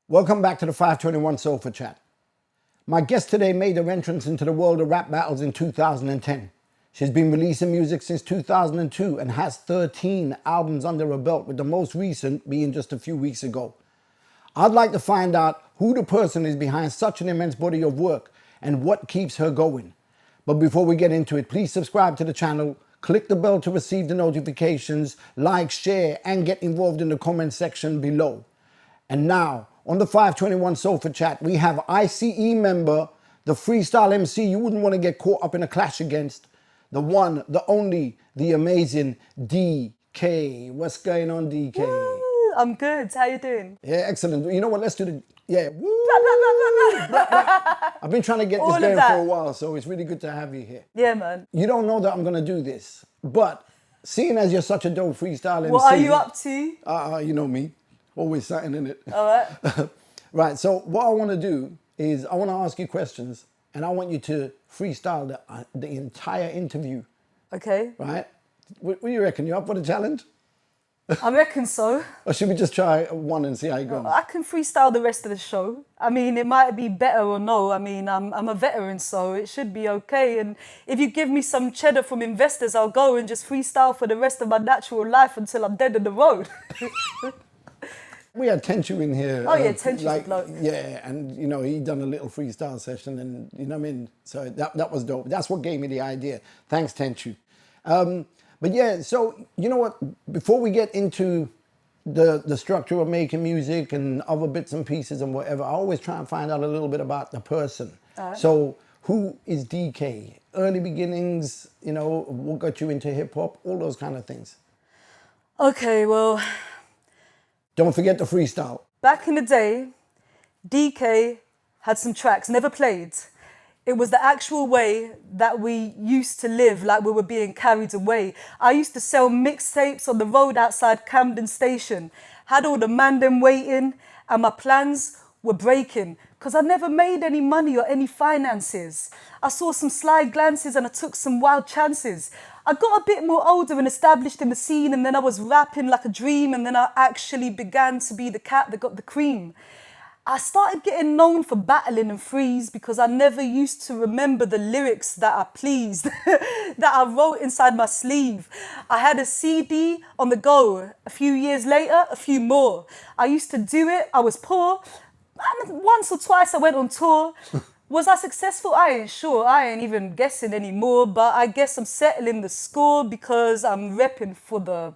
Welcome back to the 521 Sofa Chat. My guest today made her entrance into the world of rap battles in 2010. She's been releasing music since 2002 and has 13 albums under her belt, with the most recent being just a few weeks ago. I'd like to find out who the person is behind such an immense body of work and what keeps her going. But before we get into it, please subscribe to the channel, click the bell to receive the notifications, like, share, and get involved in the comment section below. And now, on the 521 Sofa Chat, we have I.C.E. member, the freestyle MC you wouldn't want to get caught up in a clash against, the one, the only, the amazing Dekay. What's going on, Dekay? Woo, I'm good. How you doing? Yeah, excellent. You know what? Let's do the, yeah. Woo, blah, blah, blah. I've been trying to get this going for a while, so it's really good to have you here. Yeah, man. You don't know that I'm going to do this, but seeing as you're such a dope freestyle MC. What are you up to? You know me. Always something in it. All right. Right, so what I want to do is I want to ask you questions and I want you to freestyle the entire interview. Okay. Right? What do you reckon? You up for the challenge? I reckon so. Or should we just try one and see how it goes? I can freestyle the rest of the show. I mean, it might be better or no. I mean, I'm a veteran, so it should be okay. And if you give me some cheddar from investors, I'll go and just freestyle for the rest of my natural life until I'm dead on the road. We had Tenchu in here. Oh yeah, Tenchu's a bloke. Yeah, and you know, he done a little freestyle session and you know what I mean? So that was dope. That's what gave me the idea. Thanks, Tenchu. But yeah, so you know what, before we get into the structure of making music and other bits and pieces and whatever, I always try and find out a little bit about the person. So who is Dekay? Early beginnings, you know, what got you into hip hop, all those kind of things. Okay, well, don't forget the freestyle. back in the day, Dekay had some tracks, never played. It was the actual way that we used to live, like we were being carried away. I used to sell mixtapes on the road outside Camden Station, had all the man them waiting, and my plans were breaking because I never made any money or any finances. I saw some sly glances and I took some wild chances. I got a bit more older and established in the scene, and then I was rapping like a dream, and then I actually began to be the cat that got the cream. I started getting known for battling and freeze because I never used to remember the lyrics that I pleased, that I wrote inside my sleeve. I had a CD on the go. A few years later, a few more. I used to do it, I was poor. And once or twice I went on tour. Was I successful? I ain't sure. I ain't even guessing anymore, but I guess I'm settling the score because I'm repping for the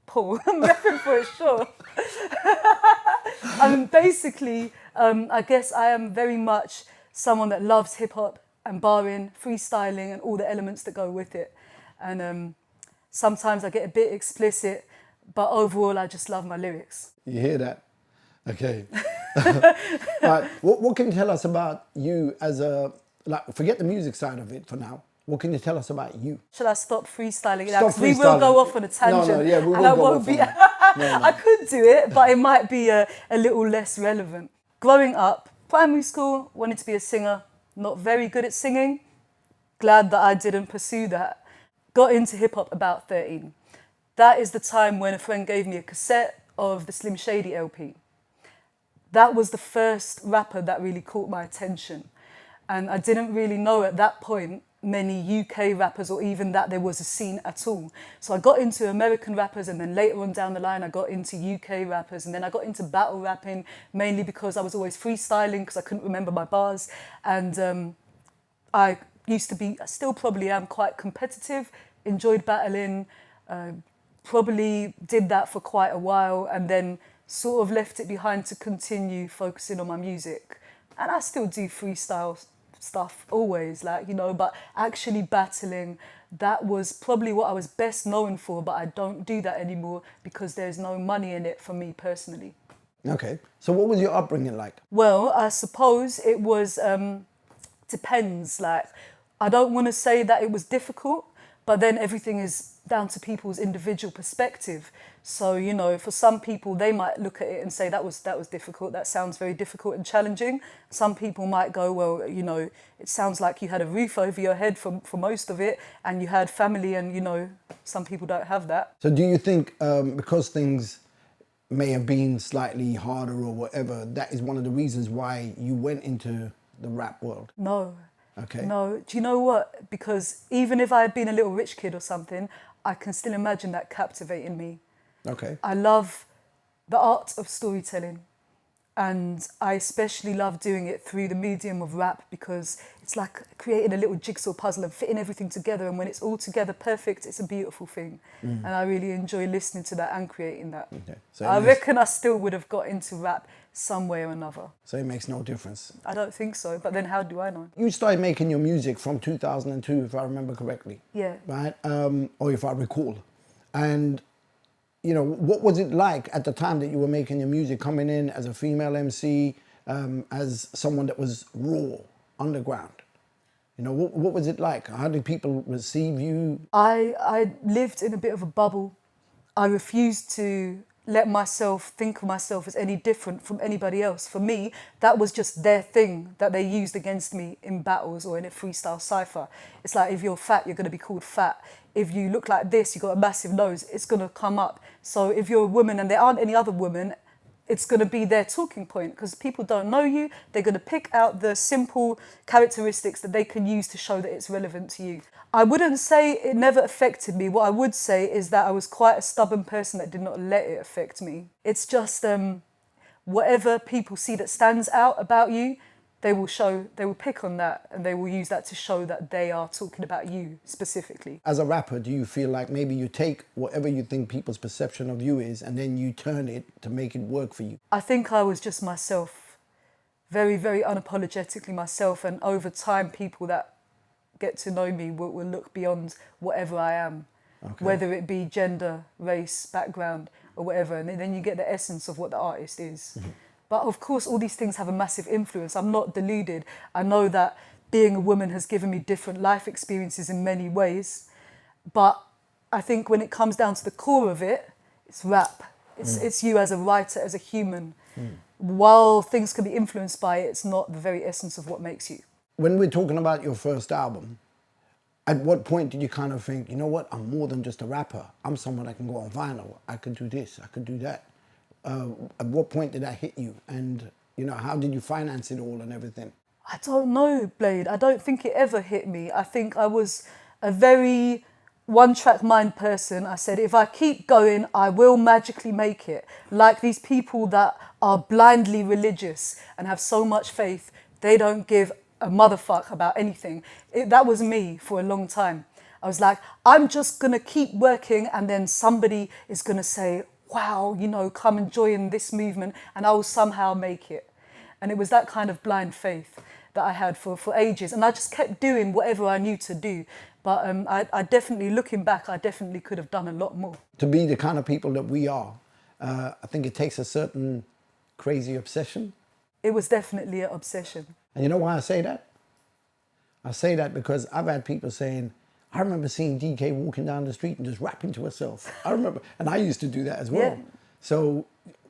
poor. I'm repping for it, sure. Basically, I guess I am very much someone that loves hip hop and barring, freestyling and all the elements that go with it. And sometimes I get a bit explicit, but overall I just love my lyrics. You hear that? Okay. Right. What can you tell us about you as a, like, forget the music side of it for now. What can you tell us about you? Shall I stop freestyling? Stop freestyling. We will go off on a tangent. No, yeah, we will go off on no. I could do it, but it might be a little less relevant. Growing up, primary school, wanted to be a singer. Not very good at singing. Glad that I didn't pursue that. Got into hip hop about 13. That is the time when a friend gave me a cassette of the Slim Shady LP. That was the first rapper that really caught my attention. And I didn't really know at that point many UK rappers or even that there was a scene at all. So I got into American rappers, and then later on down the line I got into UK rappers, and then I got into battle rapping mainly because I was always freestyling because I couldn't remember my bars. And I used to be, I still probably am, quite competitive, enjoyed battling, probably did that for quite a while, and then sort of left it behind to continue focusing on my music. And I still do freestyle stuff always, like, you know, but actually battling, that was probably what I was best known for, but I don't do that anymore because there's no money in it for me personally. Okay, so what was your upbringing like? Well, I suppose it was, depends, like, I don't want to say that it was difficult, but then everything is down to people's individual perspective. So, you know, for some people, they might look at it and say, that was difficult. That sounds very difficult and challenging. Some people might go, well, you know, it sounds like you had a roof over your head for most of it, and you had family, and, you know, some people don't have that. So do you think because things may have been slightly harder or whatever, that is one of the reasons why you went into the rap world? No. Okay. No. Do you know what? Because even if I had been a little rich kid or something, I can still imagine that captivating me. Okay. I love the art of storytelling. And I especially love doing it through the medium of rap because it's like creating a little jigsaw puzzle and fitting everything together. And when it's all together perfect, it's a beautiful thing. And I really enjoy listening to that and creating that. Okay. So I reckon I still would have got into rap some way or another. So it makes no difference. I don't think so, but then how do I know? You started making your music from 2002, if I remember correctly. Yeah. Right? Or if I recall. And, you know, what was it like at the time that you were making your music, coming in as a female MC, as someone that was raw, underground? You know, what was it like? How did people receive you? I lived in a bit of a bubble. I refused to let myself think of myself as any different from anybody else. For me, that was just their thing that they used against me in battles or in a freestyle cypher. It's like, if you're fat, you're going to be called fat. If you look like this, you've got a massive nose, it's going to come up. So if you're a woman and there aren't any other women, it's going to be their talking point because people don't know you. They're going to pick out the simple characteristics that they can use to show that it's relevant to you. I wouldn't say it never affected me. What I would say is that I was quite a stubborn person that did not let it affect me. It's just whatever people see that stands out about you, they will pick on that and they will use that to show that they are talking about you specifically. As a rapper, do you feel like maybe you take whatever you think people's perception of you is and then you turn it to make it work for you? I think I was just myself, very, very unapologetically myself, and over time people that get to know me will look beyond whatever I am, whether it be gender, race, background or whatever, and then you get the essence of what the artist is. But of course, all these things have a massive influence. I'm not deluded. I know that being a woman has given me different life experiences in many ways. But I think when it comes down to the core of it, it's rap. It's you as a writer, as a human. While things can be influenced by it, it's not the very essence of what makes you. When we're talking about your first album, at what point did you kind of think, you know what, I'm more than just a rapper. I'm someone that can go on vinyl. I could do this, I could do that. At what point did that hit you? And, you know, how did you finance it all and everything? I don't know, Blade. I don't think it ever hit me. I think I was a very one-track mind person. I said, if I keep going, I will magically make it. Like these people that are blindly religious and have so much faith, they don't give a motherfuck about anything. That was me for a long time. I was like, I'm just going to keep working and then somebody is going to say, wow, you know, come and join this movement and I will somehow make it. And it was that kind of blind faith that I had for ages. And I just kept doing whatever I knew to do. But I definitely, looking back, I definitely could have done a lot more. To be the kind of people that we are, I think it takes a certain crazy obsession. It was definitely an obsession. And you know why I say that? I say that because I've had people saying, I remember seeing Dekay walking down the street and just rapping to herself. I remember, and I used to do that as well. Yeah. So,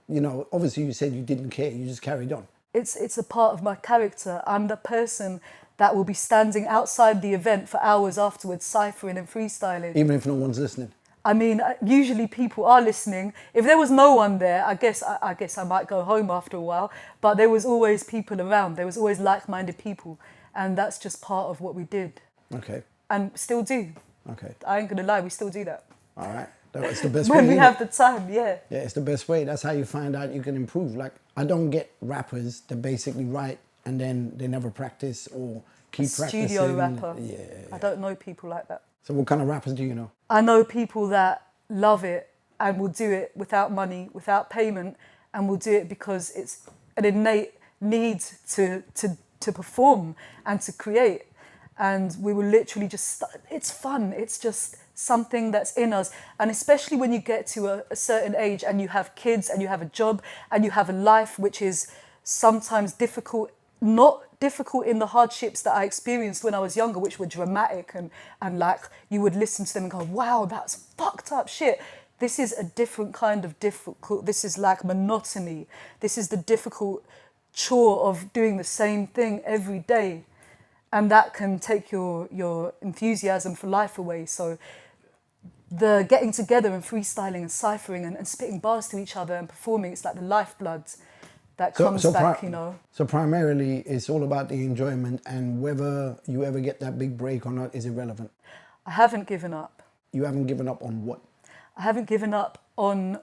you know, obviously you said you didn't care, you just carried on. It's a part of my character. I'm the person that will be standing outside the event for hours afterwards, ciphering and freestyling. Even if no one's listening. I mean, usually people are listening. If there was no one there, I guess I might go home after a while, but there was always people around. There was always like-minded people. And that's just part of what we did. Okay. And still do. Okay. I ain't gonna lie, we still do that. All right. That's the best way. When we have the time, yeah. Yeah, it's the best way. That's how you find out you can improve. Like, I don't get rappers that basically write and then they never practice or keep practicing. Studio rapper. Yeah. I don't know people like that. So what kind of rappers do you know? I know people that love it and will do it without money, without payment, and will do it because it's an innate need to perform and to create. And we will literally just, it's fun. It's just something that's in us. And especially when you get to a certain age and you have kids and you have a job and you have a life which is sometimes difficult, not difficult in the hardships that I experienced when I was younger, which were dramatic and like you would listen to them and go, wow, that's fucked up shit. This is a different kind of difficult, this is like monotony. This is the difficult chore of doing the same thing every day. And that can take your enthusiasm for life away. So the getting together and freestyling and ciphering and spitting bars to each other and performing, it's like the lifeblood that comes back, you know. So primarily it's all about the enjoyment, and whether you ever get that big break or not is irrelevant. I haven't given up. You haven't given up on what? I haven't given up on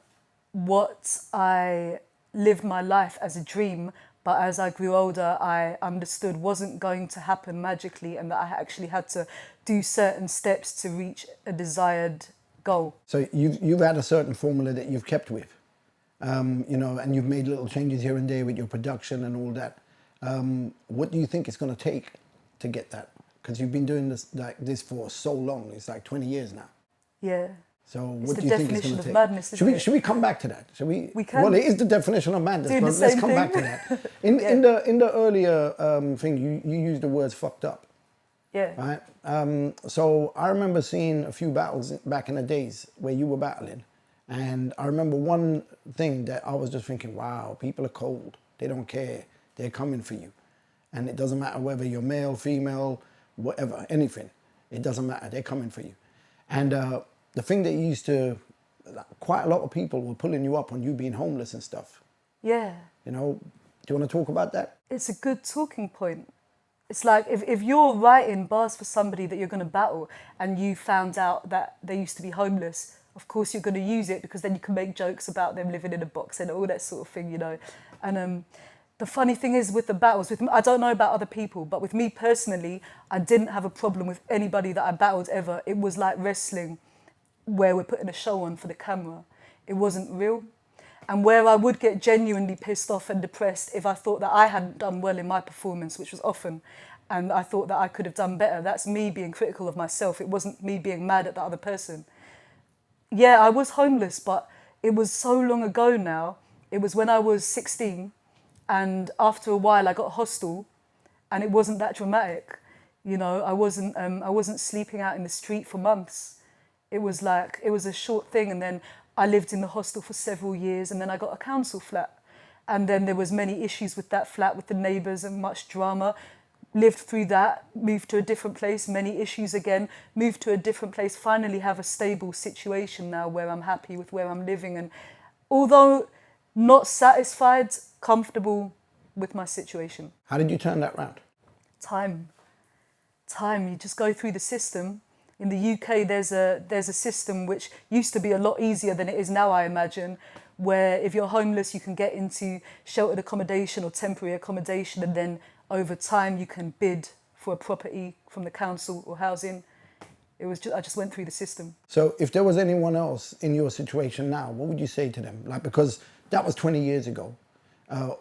what I lived my life as a dream, but as I grew older, I understood wasn't going to happen magically, and that I actually had to do certain steps to reach a desired goal. So you've had a certain formula that you've kept with, you know, and you've made little changes here and there with your production and all that. What do you think it's going to take to get that? Because you've been doing this like this for so long. It's like 20 years now. Yeah. So what do you think it's going to take? Madness, should we come back to that? Should we? We can. Well, it is the definition of madness, but let's come back to that. In the earlier thing, you used the words "fucked up." Yeah. Right. So I remember seeing a few battles back in the days where you were battling, and I remember one thing that I was just thinking, wow, people are cold. They don't care. They're coming for you, and it doesn't matter whether you're male, female, whatever, anything. It doesn't matter. They're coming for you, and the thing that you used to, quite a lot of people were pulling you up on you being homeless and stuff. Yeah. You know, do you want to talk about that? It's a good talking point. It's like if you're writing bars for somebody that you're going to battle and you found out that they used to be homeless, of course you're going to use it, because then you can make jokes about them living in a box and all that sort of thing, you know. And the funny thing is with the battles, I don't know about other people, but with me personally, I didn't have a problem with anybody that I battled ever. It was like wrestling, where we're putting a show on for the camera. It wasn't real. And where I would get genuinely pissed off and depressed if I thought that I hadn't done well in my performance, which was often, and I thought that I could have done better. That's me being critical of myself. It wasn't me being mad at the other person. Yeah, I was homeless, but it was so long ago now. It was when I was 16, and after a while I got a hostel, and it wasn't that dramatic. You know, I wasn't sleeping out in the street for months. It was a short thing, and then I lived in the hostel for several years, and then I got a council flat. And then there was many issues with that flat, with the neighbours, and much drama. Lived through that, moved to a different place, many issues again, moved to a different place, finally have a stable situation now where I'm happy with where I'm living. And although not satisfied, comfortable with my situation. How did you turn that round? Time. You just go through the system. In the UK, there's a system which used to be a lot easier than it is now, I imagine, where if you're homeless, you can get into sheltered accommodation or temporary accommodation, and then over time you can bid for a property from the council or housing. I just went through the system. So if there was anyone else in your situation now, what would you say to them? Like, because that was 20 years ago,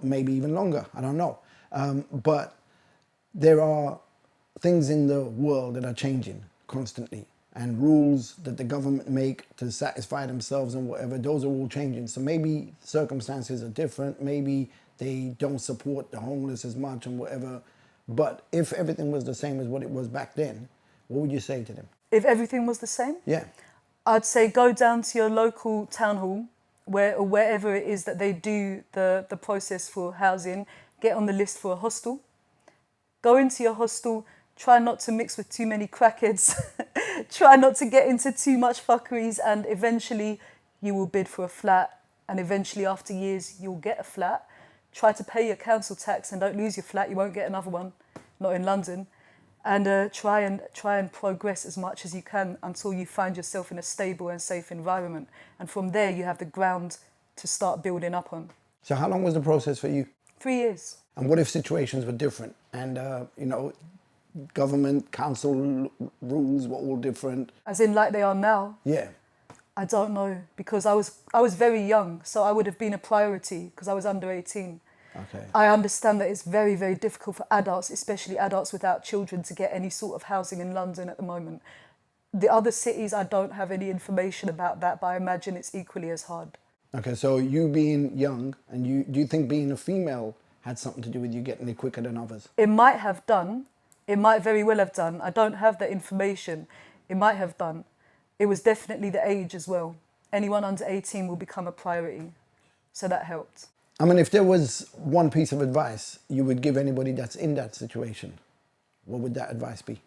maybe even longer, I don't know. But there are things in the world that are changing constantly, and rules that the government make to satisfy themselves and whatever, those are all changing. So maybe circumstances are different, maybe they don't support the homeless as much and whatever. But if everything was the same as what it was back then, what would you say to them? If everything was the same? Yeah. I'd say go down to your local town hall, or wherever it is that they do the process for housing, get on the list for a hostel. Go into your hostel, try not to mix with too many crackheads, try not to get into too much fuckeries, and eventually you will bid for a flat, and eventually after years you'll get a flat. Try to pay your council tax and don't lose your flat, you won't get another one, not in London. And try and progress as much as you can until you find yourself in a stable and safe environment. And from there you have the ground to start building up on. So how long was the process for you? 3 years. And what if situations were different? And, you know, government, council rules were all different? As in like they are now? Yeah. I don't know, because I was very young, so I would have been a priority because I was under 18. Okay. I understand that it's very, very difficult for adults, especially adults without children, to get any sort of housing in London at the moment. The other cities, I don't have any information about that, but I imagine it's equally as hard. Okay, so you being young, and do you think being a female had something to do with you getting it quicker than others? It might have done. It might very well have done. I don't have that information. It might have done. It was definitely the age as well. Anyone under 18 will become a priority. So that helped. I mean, if there was one piece of advice you would give anybody that's in that situation, what would that advice be?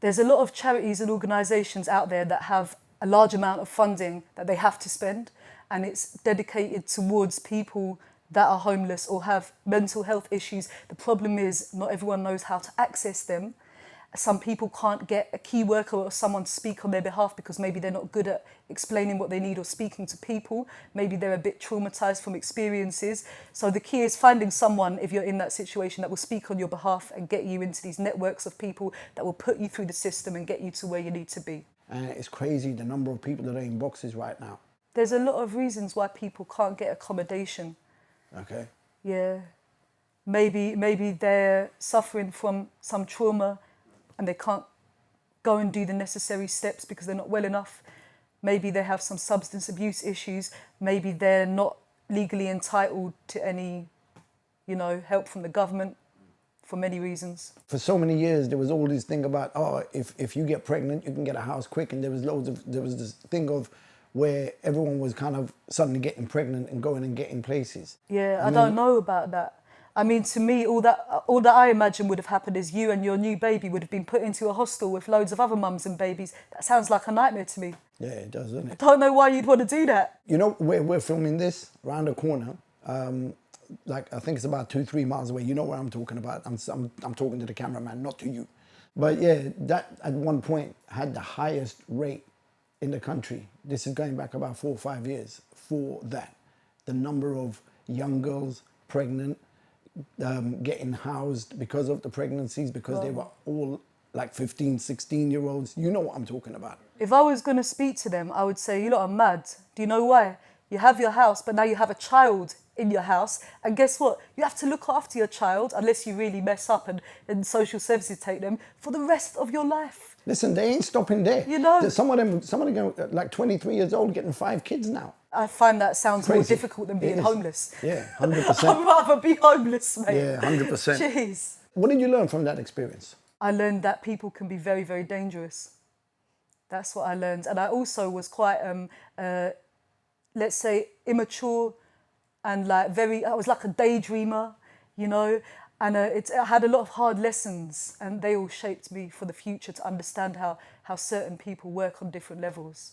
There's a lot of charities and organisations out there that have a large amount of funding that they have to spend, and it's dedicated towards people that are homeless or have mental health issues. The problem is not everyone knows how to access them. Some people can't get a key worker or someone to speak on their behalf because maybe they're not good at explaining what they need or speaking to people. Maybe they're a bit traumatized from experiences. So the key is finding someone, if you're in that situation, that will speak on your behalf and get you into these networks of people that will put you through the system and get you to where you need to be. And it's crazy the number of people that are in boxes right now. There's a lot of reasons why people can't get accommodation. Okay. Yeah. Maybe they're suffering from some trauma and they can't go and do the necessary steps because they're not well enough. Maybe they have some substance abuse issues. Maybe they're not legally entitled to any, help from the government for many reasons. For so many years, there was all this thing about, if you get pregnant, you can get a house quick. And there was this thing of where everyone was kind of suddenly getting pregnant and going and getting places. Yeah, I don't know about that. I mean, to me, all that I imagine would have happened is you and your new baby would have been put into a hostel with loads of other mums and babies. That sounds like a nightmare to me. Yeah, it does, doesn't it? I don't know why you'd want to do that. You know, we're filming this around the corner. I think it's about 2-3 miles away. You know where I'm talking about. I'm talking to the cameraman, not to you. But yeah, that at one point had the highest rate in the country. This is going back about 4 or 5 years for that. The number of young girls pregnant, getting housed because of the pregnancies, because they were all like 15, 16-year-olds. You know what I'm talking about. If I was going to speak to them, I would say, you lot are mad. Do you know why? You have your house, but now you have a child in your house. And guess what? You have to look after your child, unless you really mess up and social services take them, for the rest of your life. Listen, they ain't stopping there. You know. Some of them like 23 years old getting 5 kids now. I find that sounds Crazy. more difficult than being homeless. Yeah, 100%. I'd rather be homeless, mate. Yeah, 100%. Jeez. What did you learn from that experience? I learned that people can be very, very dangerous. That's what I learned. And I also was quite, let's say, immature and I was like a daydreamer, and I had a lot of hard lessons and they all shaped me for the future to understand how certain people work on different levels.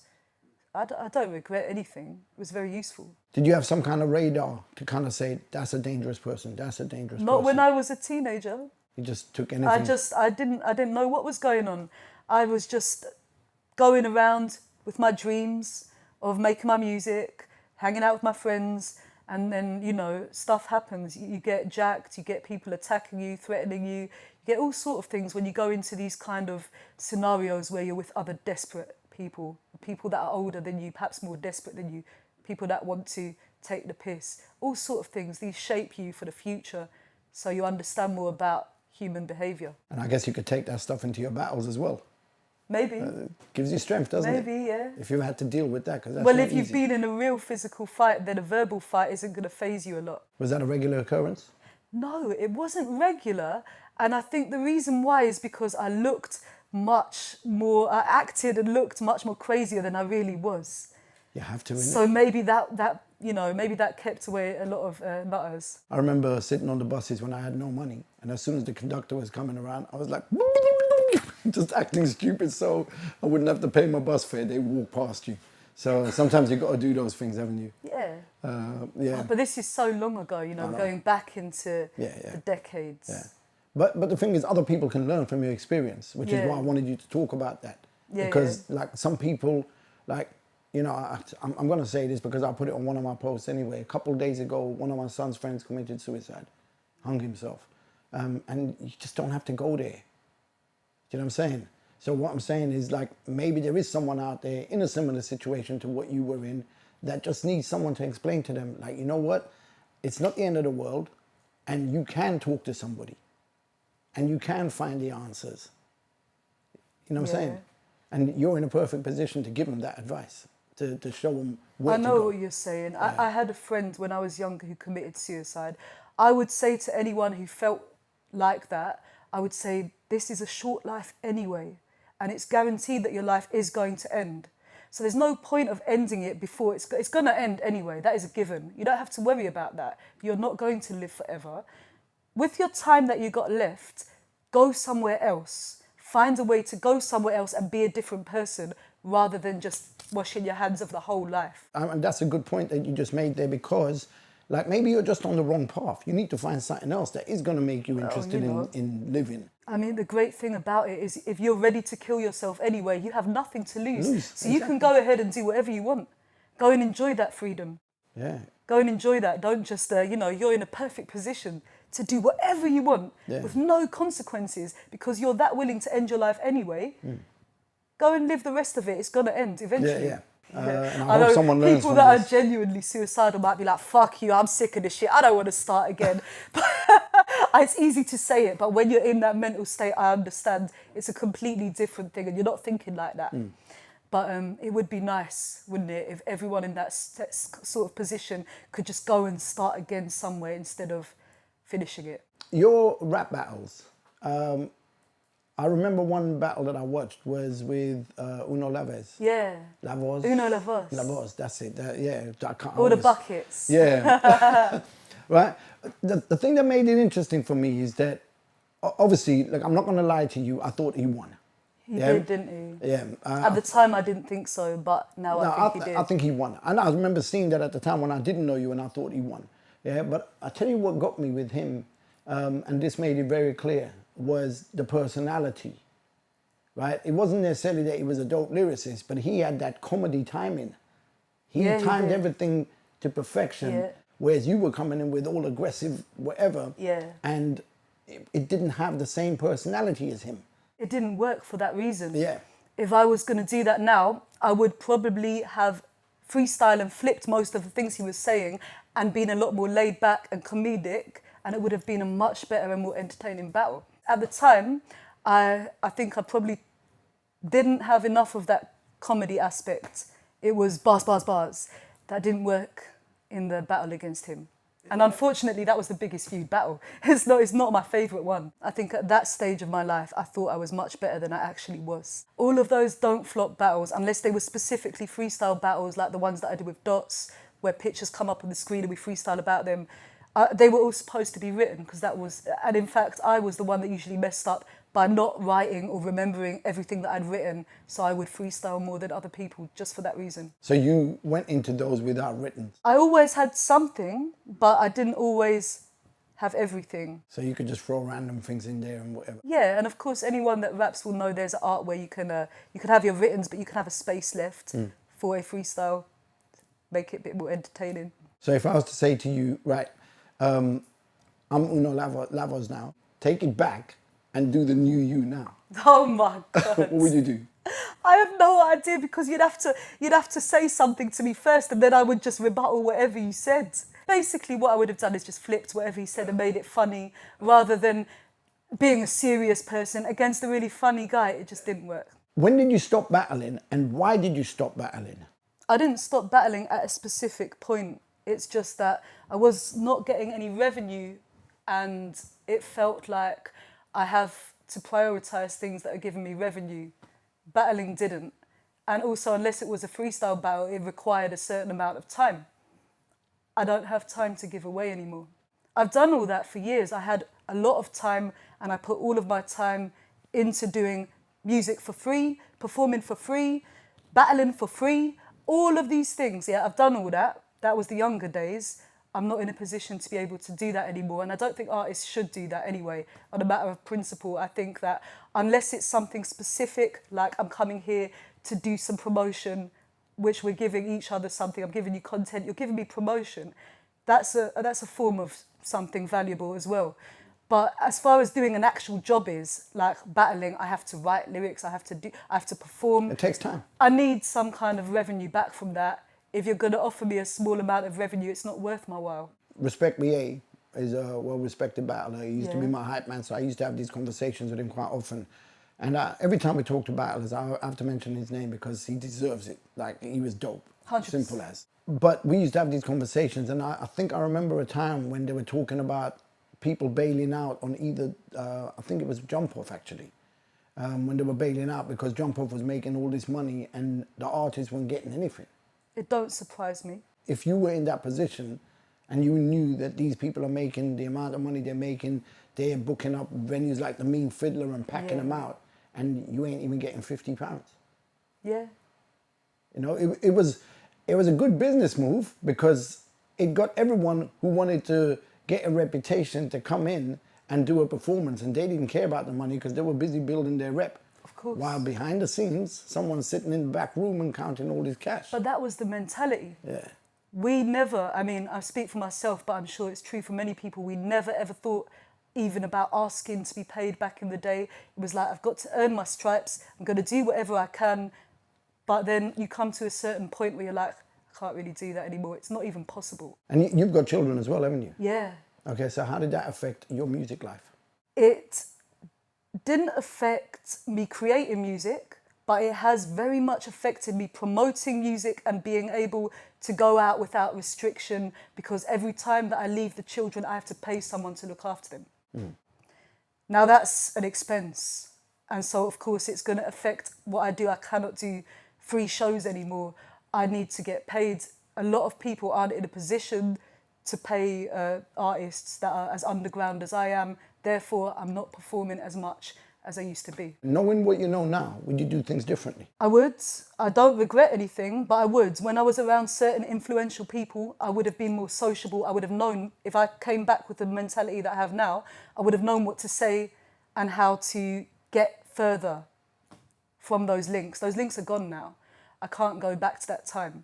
I don't regret anything. It was very useful. Did you have some kind of radar to kind of say, that's a dangerous person, that's a dangerous person? Not when I was a teenager. You just took anything? I didn't know what was going on. I was just going around with my dreams of making my music, hanging out with my friends, and then, stuff happens. You get jacked, you get people attacking you, threatening you. You get all sort of things when you go into these kind of scenarios where you're with other desperate people that are older than you, perhaps more desperate than you, people that want to take the piss. All sort of things. These shape you for the future so you understand more about human behaviour. And I guess you could take that stuff into your battles as well. Maybe. Gives you strength, doesn't it? Maybe, yeah. If you had to deal with that, because that's well, not if you've easy. been in a real physical fight, then a verbal fight isn't going to faze you a lot. Was that a regular occurrence? No, it wasn't regular. And I think the reason why is because I acted and looked much more crazier than I really was. You have to, innit? So maybe that kept away a lot of nutters. I remember sitting on the buses when I had no money, and as soon as the conductor was coming around, I was like, just acting stupid so I wouldn't have to pay my bus fare. They walk past you. So sometimes you've got to do those things, haven't you? Yeah. Yeah. But this is so long ago, going back into the decades. Yeah. But the thing is, other people can learn from your experience, which is why I wanted you to talk about that. Yeah, because like some people, like, I'm going to say this because I put it on one of my posts anyway. A couple of days ago, one of my son's friends committed suicide, hung himself. And you just don't have to go there. Do you know what I'm saying? So what I'm saying is, like, maybe there is someone out there in a similar situation to what you were in that just needs someone to explain to them, like, you know what? It's not the end of the world, and you can talk to somebody, and you can find the answers. You know what I'm saying? And you're in a perfect position to give them that advice, to show them where to go. I know what you're saying. Yeah. I had a friend when I was younger who committed suicide. I would say to anyone who felt like that, I would say, this is a short life anyway, and it's guaranteed that your life is going to end. So there's no point of ending it before it's going to end anyway. That is a given. You don't have to worry about that. You're not going to live forever. With your time that you got left, go somewhere else. Find a way to go somewhere else and be a different person rather than just washing your hands of the whole life. And that's a good point that you just made there, because like maybe you're just on the wrong path. You need to find something else that is going to make you interested in living. I mean, the great thing about it is if you're ready to kill yourself anyway, you have nothing to lose. So you can go ahead and do whatever you want. Go and enjoy that freedom. Yeah. Go and enjoy that. Don't just, you're in a perfect position to do whatever you want with no consequences because you're that willing to end your life anyway. Go and live the rest of it. It's going to end eventually. Yeah. And I hope someone learns people from that this. are genuinely suicidal might be like, fuck you, I'm sick of this shit. I don't want to start again. But it's easy to say it, but when you're in that mental state, I understand it's a completely different thing and you're not thinking like that. But it would be nice, wouldn't it, if everyone in that sort of position could just go and start again somewhere instead of finishing it. Your rap battles, I remember one battle that I watched was with Uno Laves. Yeah. Lavos. Uno Lavos. Lavos, that's it. I can't All the buckets. Yeah. Right? The thing that made it interesting for me is that, obviously, like, I'm not going to lie to you, I thought he won. He did, didn't he? Yeah. At the time, I didn't think so, but now I think he did. I think he won. And I remember seeing that at the time when I didn't know you and I thought he won. Yeah, but I tell you what got me with him, and this made it very clear, was the personality, right? It wasn't necessarily that he was a dope lyricist, but he had that comedy timing. He timed everything to perfection, whereas you were coming in with all aggressive whatever, and it didn't have the same personality as him. It didn't work for that reason. Yeah. If I was going to do that now, I would probably have freestyle and flipped most of the things he was saying and been a lot more laid back and comedic, and it would have been a much better and more entertaining battle. At the time, I think I probably didn't have enough of that comedy aspect. It was bars, bars, bars. That didn't work in the battle against him. And unfortunately, that was the biggest feud battle. It's not my favourite one. I think at that stage of my life, I thought I was much better than I actually was. All of those don't flop battles, unless they were specifically freestyle battles like the ones that I did with Dots, where pictures come up on the screen and we freestyle about them. They were all supposed to be written because that was, and in fact, I was the one that usually messed up by not writing or remembering everything that I'd written. So I would freestyle more than other people just for that reason. So you went into those without written? I always had something, but I didn't always have everything. So you could just throw random things in there and whatever? Yeah, and of course, anyone that raps will know there's an art where you can have your writtens, but you can have a space left for a freestyle, make it a bit more entertaining. So if I was to say to you, right, I'm Uno Lavos now, take it back and do the new you now. Oh my God. What would you do? I have no idea, because you'd have to say something to me first and then I would just rebuttal whatever you said. Basically what I would have done is just flipped whatever he said and made it funny, rather than being a serious person against a really funny guy. It just didn't work. When did you stop battling and why did you stop battling? I didn't stop battling at a specific point. It's just that I was not getting any revenue and it felt like I have to prioritise things that are giving me revenue. Battling didn't. And also, unless it was a freestyle battle, it required a certain amount of time. I don't have time to give away anymore. I've done all that for years. I had a lot of time and I put all of my time into doing music for free, performing for free, battling for free, all of these things. Yeah, I've done all that. That was the younger days. I'm not in a position to be able to do that anymore. And I don't think artists should do that anyway. On a matter of principle, I think that unless it's something specific, like I'm coming here to do some promotion, which we're giving each other something, I'm giving you content, you're giving me promotion, that's a form of something valuable as well. But as far as doing an actual job is, like battling, I have to write lyrics, I have to perform. It takes time. I need some kind of revenue back from that. If you're going to offer me a small amount of revenue, it's not worth my while. Respect BA is a well-respected battler. He used to be my hype man, so I used to have these conversations with him quite often. And every time we talk to battlers, I have to mention his name because he deserves it. Like, he was dope. 100%. Simple as. But we used to have these conversations, and I think I remember a time when they were talking about people bailing out on either, I think it was Jump Off actually, when they were bailing out because Jump Off was making all this money and the artists weren't getting anything. It don't surprise me. If you were in that position and you knew that these people are making the amount of money they're making, they're booking up venues like the Mean Fiddler and packing them out, and you ain't even getting £50. Yeah. You know, it was a good business move because it got everyone who wanted to get a reputation to come in and do a performance, and they didn't care about the money because they were busy building their rep. Of course. While behind the scenes, someone's sitting in the back room and counting all this cash. But that was the mentality. Yeah. We never, I mean, I speak for myself, but I'm sure it's true for many people, we never ever thought even about asking to be paid back in the day. It was like, I've got to earn my stripes, I'm going to do whatever I can. But then you come to a certain point where you're like, I can't really do that anymore. It's not even possible. And you've got children as well, haven't you? Yeah. Okay, so how did that affect your music life? It didn't affect me creating music, but it has very much affected me promoting music and being able to go out without restriction, because every time that I leave the children, I have to pay someone to look after them. Now that's an expense. And so of course it's going to affect what I do. I cannot do free shows anymore. I need to get paid. A lot of people aren't in a position to pay artists that are as underground as I am. Therefore, I'm not performing as much as I used to be. Knowing what you know now, would you do things differently? I would. I don't regret anything, but I would. When I was around certain influential people, I would have been more sociable. I would have known, if I came back with the mentality that I have now, I would have known what to say and how to get further from those links. Those links are gone now. I can't go back to that time.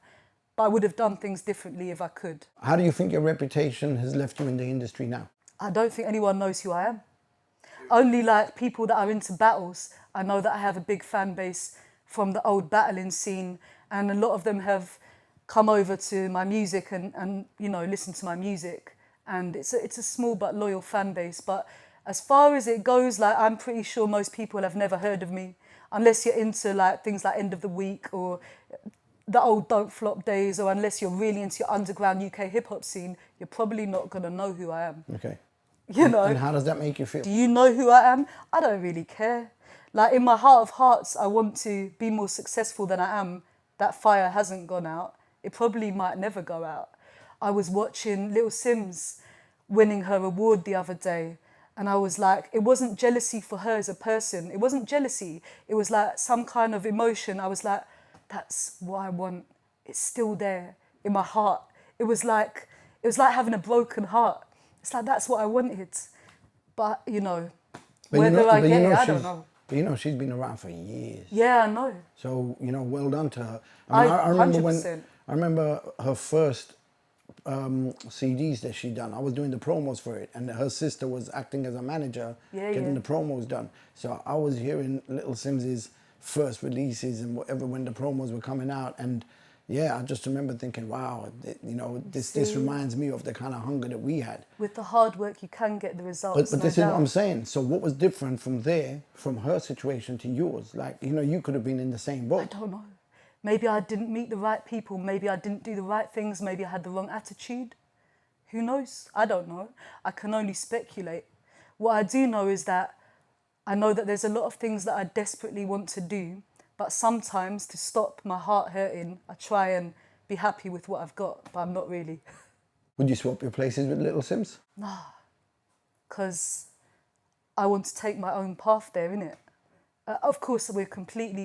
But I would have done things differently if I could. How do you think your reputation has left you in the industry now? I don't think anyone knows who I am. Only like people that are into battles. I know that I have a big fan base from the old battling scene, and a lot of them have come over to my music and you know, listen to my music. And it's a small but loyal fan base. But as far as it goes, like, I'm pretty sure most people have never heard of me, unless you're into like things like End of the Week or the old Don't Flop days, or unless you're really into your underground UK hip hop scene, you're probably not gonna know who I am. Okay. You know. And how does that make you feel? Do you know who I am? I don't really care. Like, in my heart of hearts, I want to be more successful than I am. That fire hasn't gone out. It probably might never go out. I was watching Little Sims winning her award the other day, and I was like, it wasn't jealousy for her as a person. It wasn't jealousy. It was like some kind of emotion. I was like, that's what I want. It's still there in my heart. It was like having a broken heart. It's like, that's what I wanted. But, you know, whether I get it, I don't know. But you know, she's been around for years. Yeah, I know. So, you know, well done to her. I remember her first CDs that she done. I was doing the promos for it, and her sister was acting as a manager, getting the promos done. So I was hearing Little Sims's first releases and whatever when the promos were coming out, and yeah, I just remember thinking, wow, you know, this reminds me of the kind of hunger that we had. With the hard work, you can get the results. But this is what I'm saying. So what was different from there, from her situation to yours? Like, you know, you could have been in the same boat. I don't know. Maybe I didn't meet the right people. Maybe I didn't do the right things. Maybe I had the wrong attitude. Who knows? I don't know. I can only speculate. What I do know is that I know that there's a lot of things that I desperately want to do, but sometimes to stop my heart hurting, I try and be happy with what I've got, but I'm not really. Would you swap your places with Little Sims? Nah, because I want to take my own path there, innit? Of course, we're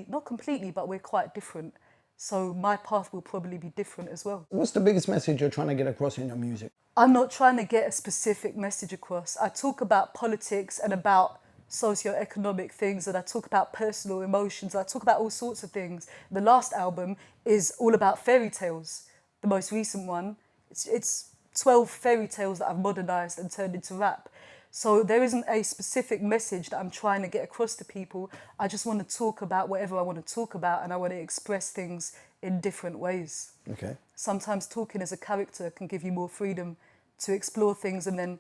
not completely, but we're quite different. So my path will probably be different as well. What's the biggest message you're trying to get across in your music? I'm not trying to get a specific message across. I talk about politics and about socio-economic things, and I talk about personal emotions. I talk about all sorts of things. The last album is all about fairy tales. The most recent one, it's 12 fairy tales that I've modernised and turned into rap. So there isn't a specific message that I'm trying to get across to people. I just want to talk about whatever I want to talk about, and I want to express things in different ways. Okay. Sometimes talking as a character can give you more freedom to explore things, and then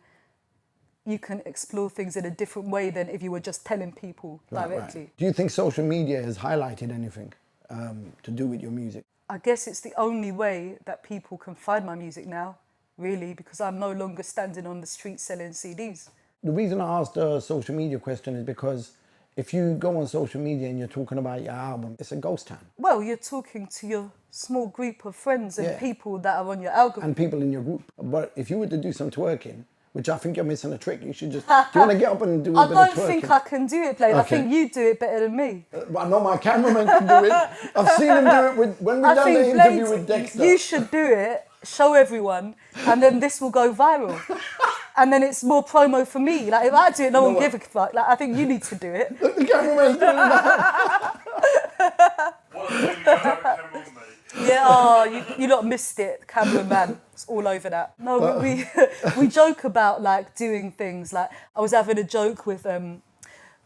you can explore things in a different way than if you were just telling people directly. Right. Do you think social media has highlighted anything to do with your music? I guess it's the only way that people can find my music now, really, because I'm no longer standing on the street selling CDs. The reason I asked the social media question is because if you go on social media and you're talking about your album, it's a ghost town. Well, you're talking to your small group of friends and people that are on your algorithm. And people in your group. But if you were to do some twerking, which I think you're missing a trick. You should just, do you want to get up and do a I bit of twerking? don't think I can do it, Blade. I think you do it better than me. But I know my cameraman can do it. I've seen him do it when we done the interview with Dexter. You should do it, show everyone, and then this will go viral. And then it's more promo for me. Like, if I do it, no one will give a fuck. Like, I think you need to do it. Look, the cameraman's doing that. Yeah, oh, you lot missed it, cameraman. It's all over that. No, we joke about like doing things. Like, I was having a joke with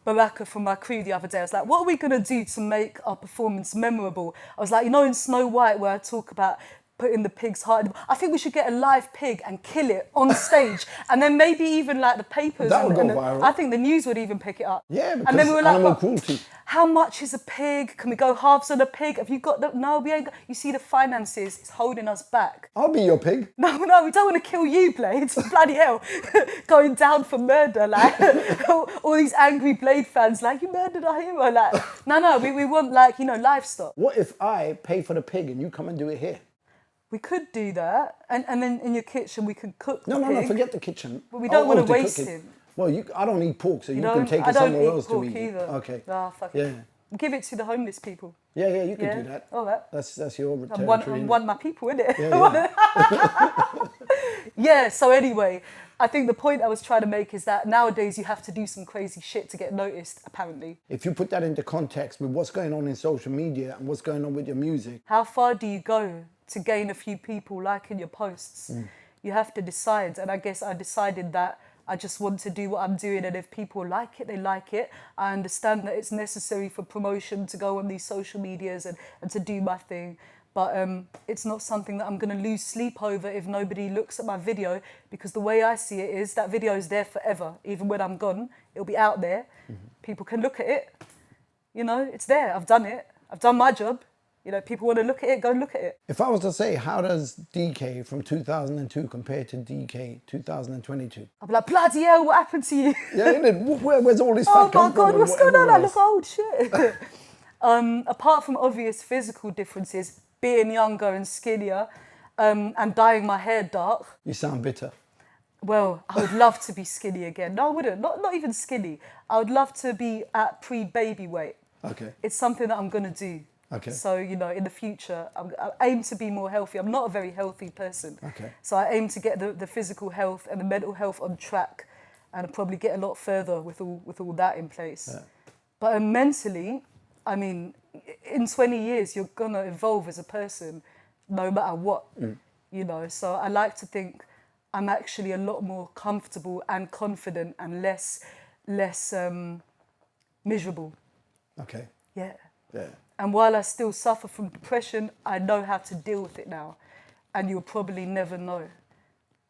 Baraka from my crew the other day. I was like, what are we gonna do to make our performance memorable? I was like, you know, in Snow White where I talk about putting the pig's heart in, I think we should get a live pig and kill it on stage, and then maybe even like the papers. That would go viral. I think the news would even pick it up. Yeah, because and then we were like, animal cruelty. How much is a pig? Can we go halves on a pig? Have you got the... No, we ain't got... You see the finances, it's holding us back. I'll be your pig. No, we don't want to kill you, Blade. Bloody hell. Going down for murder, like, all these angry Blade fans, like, you murdered our hero, like. No, we want, like, you know, livestock. What if I pay for the pig and you come and do it here? We could do that, and then in your kitchen we could cook the pig. No, forget the kitchen. But we don't want to waste him. Well, I don't eat pork, so you can take it somewhere else to eat. Either. Okay. Ah, fuck it. Give it to the homeless people. Yeah, you can do that. All right. That's your territory. I'm one of my people, innit? Yeah. Yeah, so anyway, I think the point I was trying to make is that nowadays you have to do some crazy shit to get noticed, apparently. If you put that into context with what's going on in social media and what's going on with your music. How far do you go to gain a few people liking your posts? You have to decide, and I guess I decided that I just want to do what I'm doing, and if people like it, they like it. I understand that it's necessary for promotion to go on these social medias and to do my thing, but it's not something that I'm going to lose sleep over if nobody looks at my video, because the way I see it is that video is there forever. Even when I'm gone, it'll be out there. People can look at it. You know, it's there. I've done it. I've done my job. You know, people want to look at it, go and look at it. If I was to say, how does Dekay from 2002 compare to Dekay 2022? I'll be like, bloody hell, what happened to you? Yeah, where's all this fat come from? Oh my God, what's going on? I look old, shit. Apart from obvious physical differences, being younger and skinnier, and dyeing my hair dark. You sound bitter. Well, I would love to be skinny again. No, I wouldn't. Not even skinny. I would love to be at pre-baby weight. Okay. It's something that I'm going to do. Okay. So, you know, in the future, I aim to be more healthy. I'm not a very healthy person. Okay. So I aim to get the physical health and the mental health on track, and probably get a lot further with all that in place. Yeah. But mentally, I mean, in 20 years, you're going to evolve as a person, no matter what, you know. So I like to think I'm actually a lot more comfortable and confident and less miserable. Okay. Yeah. Yeah. And while I still suffer from depression, I know how to deal with it now. And you'll probably never know.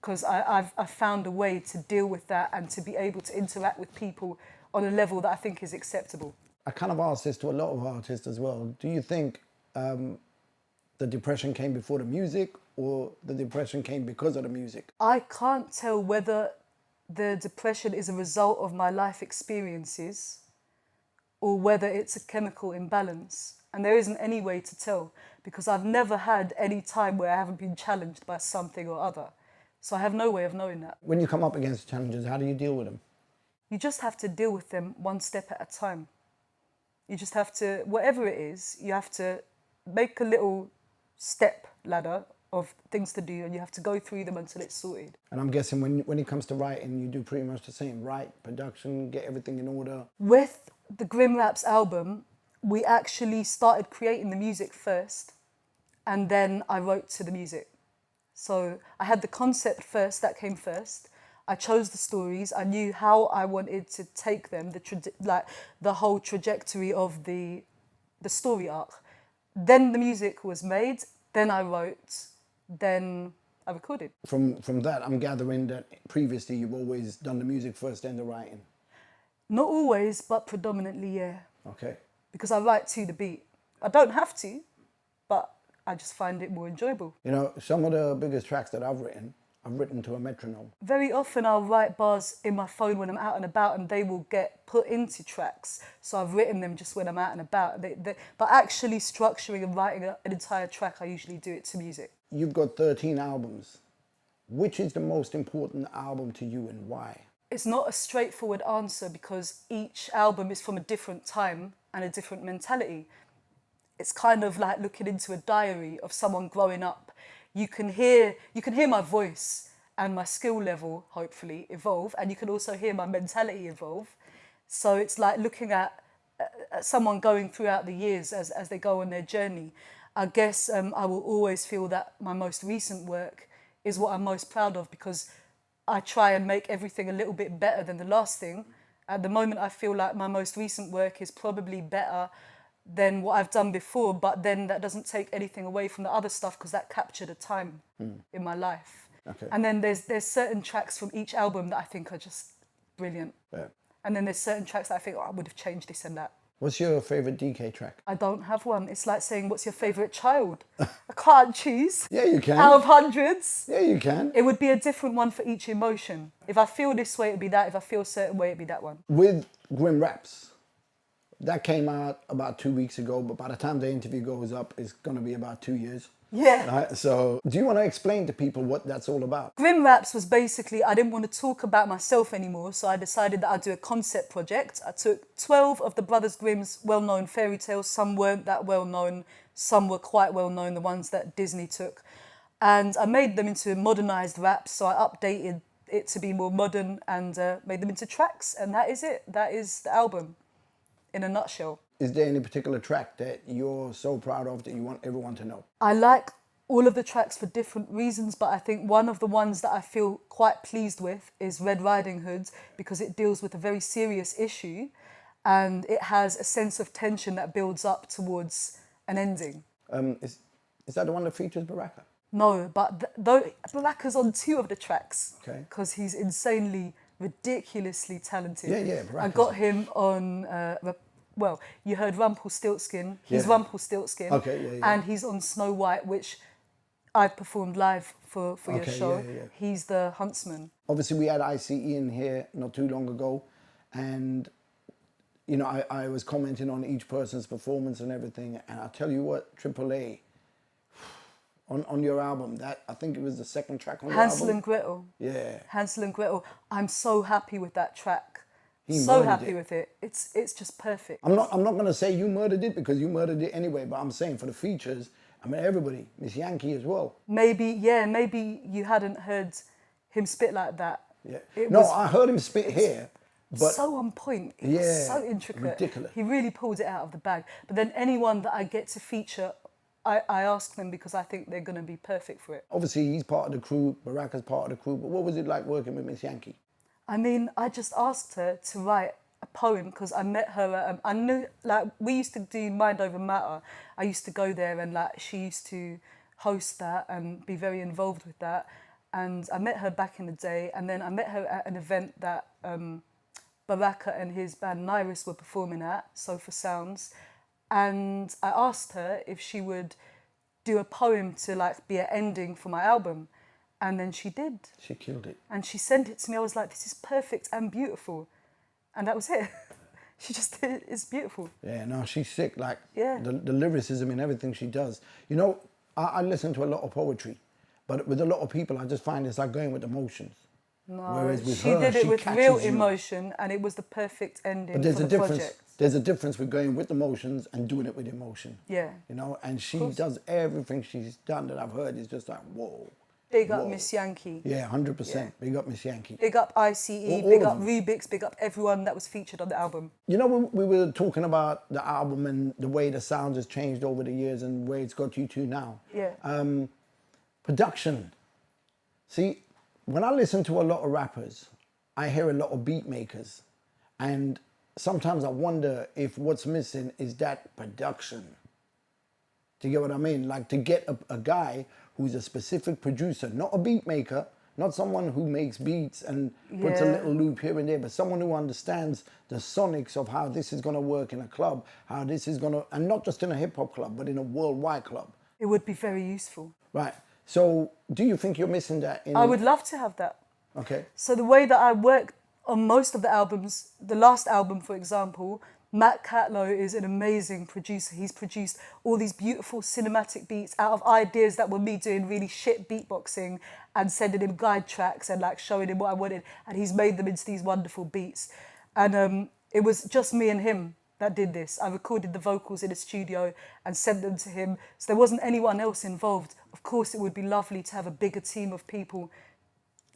Because I've found a way to deal with that and to be able to interact with people on a level that I think is acceptable. I kind of asked this to a lot of artists as well. Do you think the depression came before the music, or the depression came because of the music? I can't tell whether the depression is a result of my life experiences or whether it's a chemical imbalance. And there isn't any way to tell, because I've never had any time where I haven't been challenged by something or other. So I have no way of knowing that. When you come up against challenges, how do you deal with them? You just have to deal with them one step at a time. You just have to, whatever it is, you have to make a little step ladder of things to do, and you have to go through them until it's sorted. And I'm guessing when it comes to writing, you do pretty much the same, write, production, get everything in order. With the GRIMM RAPS album, we actually started creating the music first, and then I wrote to the music. So I had the concept first, that came first. I chose the stories. I knew how I wanted to take them, the whole trajectory of the story arc. Then the music was made, then I wrote, then I recorded. From that, I'm gathering that previously you've always done the music first, then the writing. Not always, but predominantly, yeah. Okay. Because I write to the beat. I don't have to, but I just find it more enjoyable. You know, some of the biggest tracks that I've written to a metronome. Very often I'll write bars in my phone when I'm out and about, and they will get put into tracks. So I've written them just when I'm out and about. But actually structuring and writing an entire track, I usually do it to music. You've got 13 albums. Which is the most important album to you and why? It's not a straightforward answer because each album is from a different time and a different mentality. It's kind of like looking into a diary of someone growing up. You can hear my voice and my skill level hopefully evolve, and you can also hear my mentality evolve. So it's like looking at someone going throughout the years as they go on their journey. I guess I will always feel that my most recent work is what I'm most proud of because I try and make everything a little bit better than the last thing. At the moment, I feel like my most recent work is probably better than what I've done before, but then that doesn't take anything away from the other stuff because that captured a time in my life. Okay. And then there's certain tracks from each album that I think are just brilliant. Yeah. And then there's certain tracks that I think, oh, I would have changed this and that. What's your favorite Dekay track? I don't have one. It's like saying, what's your favourite child? I can't choose. Yeah, you can. Out of hundreds. Yeah, you can. It would be a different one for each emotion. If I feel this way, it'd be that. If I feel a certain way, it'd be that one. With GRIMM RAPS, that came out about 2 weeks ago, but by the time the interview goes up, it's going to be about 2 years. Yeah. Right? So do you want to explain to people what that's all about? GRIMM RAPS was basically, I didn't want to talk about myself anymore, so I decided that I'd do a concept project. I took 12 of the Brothers Grimm's well-known fairy tales. Some weren't that well-known, some were quite well-known, the ones that Disney took. And I made them into modernised raps, so I updated it to be more modern and made them into tracks, and that is it. That is the album, in a nutshell. Is there any particular track that you're so proud of that you want everyone to know? I like all of the tracks for different reasons, but I think one of the ones that I feel quite pleased with is Red Riding Hood because it deals with a very serious issue and it has a sense of tension that builds up towards an ending. Is that the one that features Baraka? No, but though Baraka's on 2 of the tracks because he's insanely, ridiculously talented. Yeah, Baraka's. I got him on... well, you heard Rumpelstiltskin. He's Rumpelstiltskin. Okay, yeah. And he's on Snow White, which I performed live for your show. Yeah. He's the huntsman. Obviously, we had I.C.E. in here not too long ago. And, you know, I was commenting on each person's performance and everything. And I'll tell you what, AAA, on your album, that I think it was the second track on the album. Hansel and Gretel. Yeah. Hansel and Gretel. I'm so happy with that track. He So murdered happy it. with it. It's just perfect. I'm not going to say you murdered it because you murdered it anyway, but I'm saying for the features, I mean, everybody, Miss Yankee as well. Maybe you hadn't heard him spit like that. Yeah. It No, was I heard him spit here, but so on point. It yeah, was so intricate. ridiculous. He really pulled it out of the bag. But then anyone that I get to feature, I ask them because I think they're going to be perfect for it. Obviously he's part of the crew, Baraka's part of the crew, but what was it like working with Miss Yankee? I mean, I just asked her to write a poem because I met her. I knew, like, we used to do Mind Over Matter. I used to go there and, like, she used to host that and be very involved with that. And I met her back in the day. And then I met her at an event that Baraka and his band Nairis were performing at, Sofa Sounds. And I asked her if she would do a poem to, like, be an ending for my album. And then she did. She killed it. And she sent it to me. I was like, this is perfect and beautiful. And that was it. She just did it. It's beautiful. Yeah, no, she's sick. Like, Yeah. the lyricism in everything she does. You know, I listen to a lot of poetry, but with a lot of people, I just find it's like going with emotions. No, Whereas with she her, did it she with catches real you. emotion, and it was the perfect ending But there's for a the difference. project. There's a difference with going with emotions and doing it with emotion. Yeah. You know, and she does everything she's done that I've heard is just like, whoa. Big up Whoa. Miss Yankee. Yeah, 100%. Yeah. Big up Miss Yankee. Big up I.C.E. All Big of up them. Rubik's. Big up everyone that was featured on the album. You know, we were talking about the album and the way the sound has changed over the years and where it's got you to now. Yeah. Production. See, when I listen to a lot of rappers, I hear a lot of beat makers. And sometimes I wonder if what's missing is that production. Do you get what I mean? Like to get a guy who's a specific producer, not a beat maker, not someone who makes beats and puts a Yeah. little loop here and there, but someone who understands the sonics of how this is going to work in a club, how this is going to, and not just in a hip hop club, but in a worldwide club. It would be very useful. Right. So do you think you're missing that in... I would love to have that. Okay. So the way that I work on most of the albums, the last album, for example, Matt Catlow is an amazing producer. He's produced all these beautiful cinematic beats out of ideas that were me doing really shit beatboxing and sending him guide tracks and like showing him what I wanted. And he's made them into these wonderful beats. And it was just me and him that did this. I recorded the vocals in a studio and sent them to him. So there wasn't anyone else involved. Of course, it would be lovely to have a bigger team of people,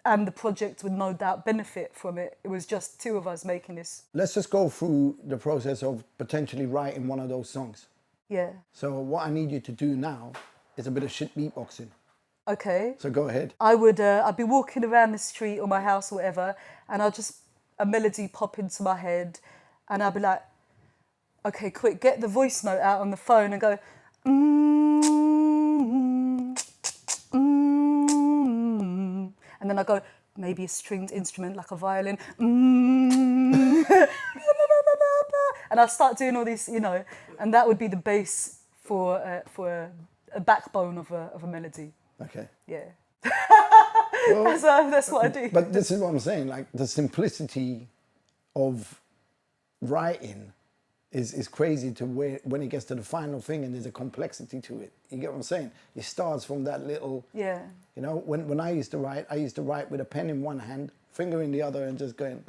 and the project would no doubt benefit from it. It was just two of us making this. Let's just go through the process of potentially writing one of those songs. Yeah. So what I need you to do now is a bit of shit beatboxing. Okay. So go ahead. I'd be walking around the street or my house or whatever, and a melody pop into my head, and I'd be like, okay, quick, get the voice note out on the phone and go, and then I go, maybe a stringed instrument like a violin, and I start doing all this, and that would be the base for a backbone of a melody. Okay. Yeah. Well, that's what I do. But this is what I'm saying, like the simplicity of writing is crazy to where when it gets to the final thing and there's a complexity to it. You get what I'm saying? It starts from that little, yeah. When I used to write with a pen in one hand, finger in the other, and just going.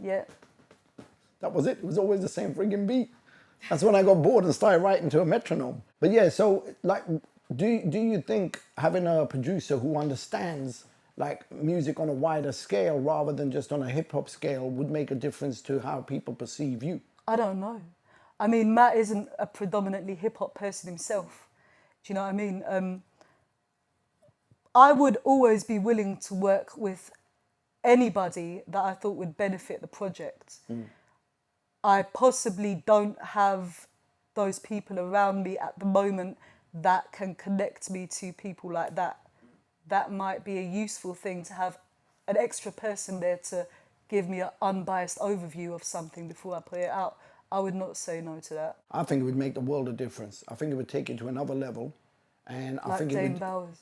Yeah. That was it. It was always the same frigging beat. That's when I got bored and started writing to a metronome. But yeah, so like, do you think having a producer who understands like music on a wider scale rather than just on a hip hop scale would make a difference to how people perceive you? I don't know. I mean, Matt isn't a predominantly hip hop person himself. Do you know what I mean? I would always be willing to work with anybody that I thought would benefit the project. I possibly don't have those people around me at the moment that can connect me to people like that. That might be a useful thing to have an extra person there to give me an unbiased overview of something before I put it out. I would not say no to that. I think it would make the world a difference. I think it would take it to another level, and I think Dame it would. Bowers.